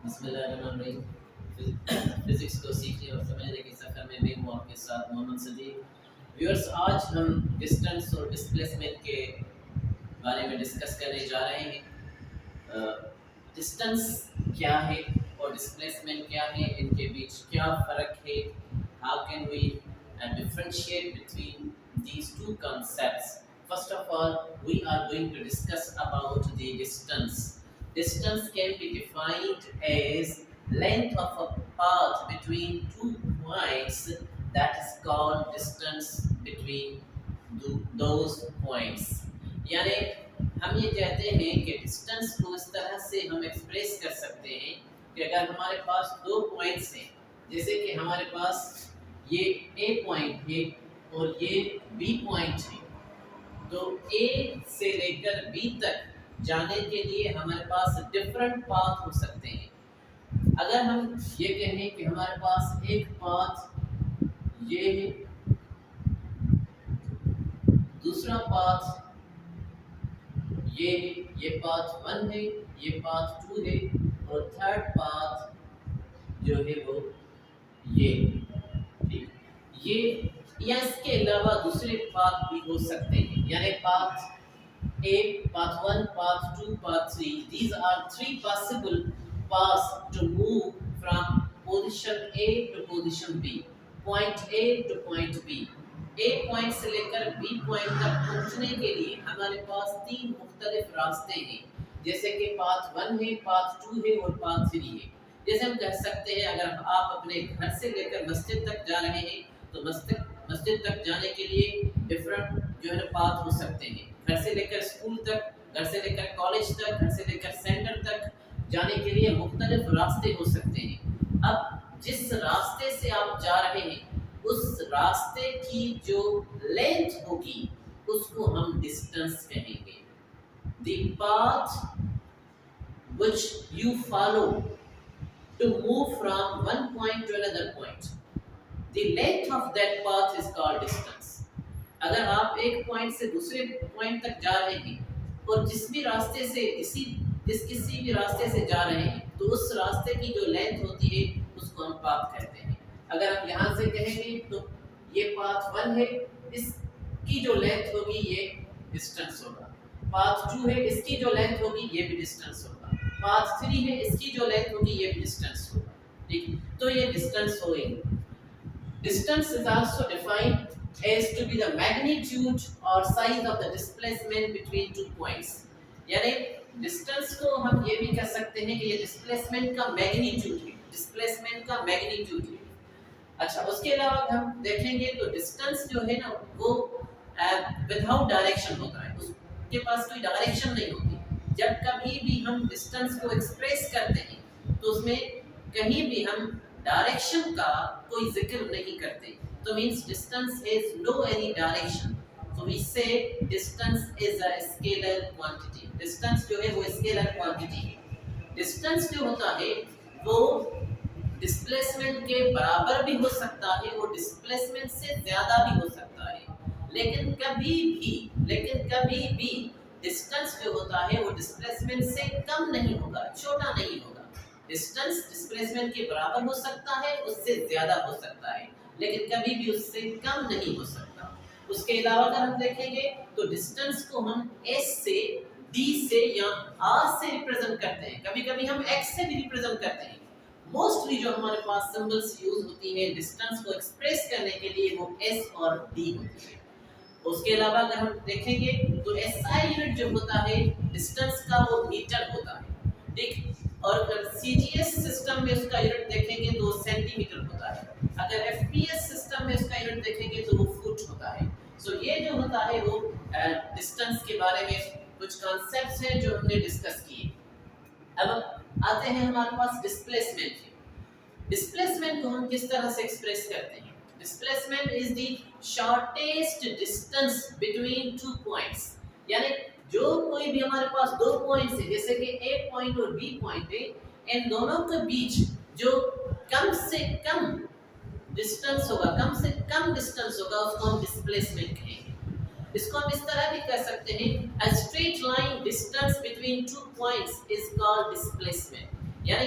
بسم اللہ الرحمن الرحیم فزکس کو سیکھنے اور سمجھنے کے سفر میں میں ہوں آپ کے ساتھ محمد صدیق ویورس آج ہم ڈسٹنس اور ڈسپلیسمنٹ کے بارے میں ڈسکس کرنے جا رہے ہیں ڈسٹنس کیا ہے اور ڈسپلیسمنٹ کیا ہے ان کے بیچ کیا فرق ہے how can we differentiate between these two concepts. First of all, we are going to discuss about the distance. Distance can be defined as length of a path between two points, that is called distance between those points. یعنی ہم یہ کہتے ہیں کہ distance کو اس طرح سے ہم ایکسپریس کر سکتے ہیں کہ اگر ہمارے پاس دو پوائنٹس ہیں، جیسے کہ ہمارے پاس یہ اے پوائنٹ ہے اور یہ بی پوائنٹ ہے، تو اے سے لے کر بی تک جانے کے لیے ہمارے پاس ڈفرنٹ پاتھ ہو سکتے ہیں۔ اگر ہم یہ کہیں کہ ہمارے پاس ایک پاتھ یہ ہے، دوسرا پاتھ یہ ہے، یہ پاتھ 1 ہے، یہ پاتھ 2 ہے، اور تھرڈ پاتھ جو ہے وہ یہ ٹھیک، یہ یا اس کے علاوہ دوسرے پاتھ بھی ہو سکتے ہیں، یعنی path A, path 1, path 2, path 3. These are 3 possible paths to move from position A to position B. Point A to point B. A point سے لے کر B point تک پہنچنے کے لیے ہمارے پاس 3 مختلف راستے ہیں، جیسے کہ path 1 ہے، path 2 ہے اور path 3 ہے۔ جیسے ہم کہہ سکتے ہیں اگر آپ اپنے گھر سے لے کر مسجد تک جا رہے ہیں تو مسجد تک جانے کے لیے ڈفرنٹ جو ہے پاتھ ہو سکتے ہیں، گھر سے لے کر اسکول تک، گھر سے لے کر کالج تک، گھر سے لے کر سینٹر تک جانے کے لیے مختلف راستے ہو سکتے ہیں۔ اب جس راستے سے آپ جا رہے ہیں اس راستے کی جو لینتھ ہوگی اس کو ہم ڈسٹنس کہیں گے۔ The path which you follow to move from one point to another point, the length of that path is called distance. اگر آپ ایک پوائنٹ سے دوسرے پوائنٹ تک جا رہے ہیں اور جس بھی راستے سے کسی بھی راستے سے جا رہے ہیں تو اس راستے کی جو لینتھ ہوتی ہے اس کو ہم پاتھ کہتے ہیں۔ اگر ہم یہاں سے کہیں گے تو یہ پاتھ 1 ہے، اس کی جو لینتھ ہوگی یہ ڈسٹنس ہوگا، پاتھ 2 ہے، اس کی جو لینتھ ہوگی یہ بھی ڈسٹنس ہوگا، پاتھ 3 ہے، اس کی جو لینتھ ہوگی یہ بھی ڈسٹنس ہوگا، ٹھیک، تو یہ ڈسٹنس ہوئے۔ Distance is also defined as to be the magnitude or size of the displacement between two points. یعنی ڈسٹنس کو ہم یہ بھی کہہ سکتے ہیں کہ یہ ڈسپلیسمنٹ کا میگنیٹیوڈ ہے، ڈسپلیسمنٹ کا میگنیٹیوڈ ہے۔ اچھا، اس کے علاوہ ہم دیکھیں گے تو ڈسٹنس جو ہے نا وہ وداؤٹ ڈائریکشن ہوتا ہے، اس کے پاس کوئی ڈائریکشن نہیں ہوتی۔ جب کبھی بھی ہم ڈسٹنس کو ایکسپریس کرتے ہیں تو اس میں کہیں بھی ہم ڈائریکشن کا کوئی ذکر نہیں کرتے، تو means distance has no any direction, so we say distance is a scalar quantity. distance جو ہے وہ scalar quantity ہے۔ distance جو ہوتا ہے وہ ڈسپلیسمنٹ کے برابر بھی ہو سکتا ہے اور ڈسپلیسمنٹ سے زیادہ بھی ہو سکتا ہے، لیکن کبھی بھی ڈسٹنس جو ہوتا ہے وہ ڈسپلیسمنٹ سے کم نہیں ہوگا، چھوٹا نہیں ہوگا۔ ڈسٹنس ڈسپلیسمنٹ کے برابر ہو سکتا ہے، اس سے زیادہ ہو سکتا ہے، لیکن کبھی بھی اس سے کم نہیں ہو سکتا۔ اس کے علاوہ اگر ہم دیکھیں گے تو ڈسٹنس کو ہم ایس سے، ڈی سے یا آر سے ریپرزینٹ کرتے ہیں، کبھی کبھی ہم ایکس سے بھی ریپرزینٹ کرتے ہیں۔ موسٹلی جو ہمارے پاس سمبلس یوز ہوتی ہیں ڈسٹنس کو ایکسپریس کرنے کے لیے وہ ایس اور ڈی ہوتی ہے۔ اس کے علاوہ اگر ہم دیکھیں گے تو ایس آئی یونٹ جو ہوتا ہے ڈسٹنس کا وہ میٹر ہوتا ہے، ٹھیک، اور اگر سی جی ایس سسٹم میں اس کا یونٹ دیکھیں گے تو سینٹی میٹر ہوتا ہے، اگر ایف پی ایس سسٹم میں اس کا یونٹ دیکھیں گے تو وہ فٹ ہوتا ہے۔ سو یہ جو ہوتا ہے وہ ڈسٹنس کے بارے میں کچھ کانسیپٹس ہیں جو ہم نے ڈسکس کیے۔ اب آتے ہیں ہمارے پاس ڈسپلیسمنٹ۔ ڈسپلیسمنٹ کو ہم کس طرح سے ایکسپریس کرتے ہیں؟ Displacement is the shortest distance between two points, یعنی جو کوئی بھی ہمارے پاس دو پوائنٹس ہیں جیسے کہ اے پوائنٹ اور بی پوائنٹ ہے، ان دونوں کے بیچ جو کم سے کم ڈسٹنس ہوگا، کم سے کم ڈسٹنس ہوگا، اس کو ہم ڈسپلیسمنٹ کہیں گے۔ اس کو ہم اس طرح بھی کہہ سکتے ہیں a straight line distance between two points is called displacement، یعنی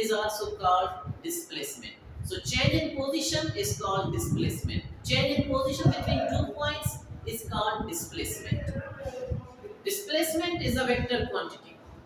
is also called displacement. So change in position is called displacement. Change in position between 2 points is called displacement. Displacement is a vector quantity.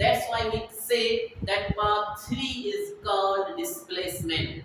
That's why we say that path 3 is called displacement.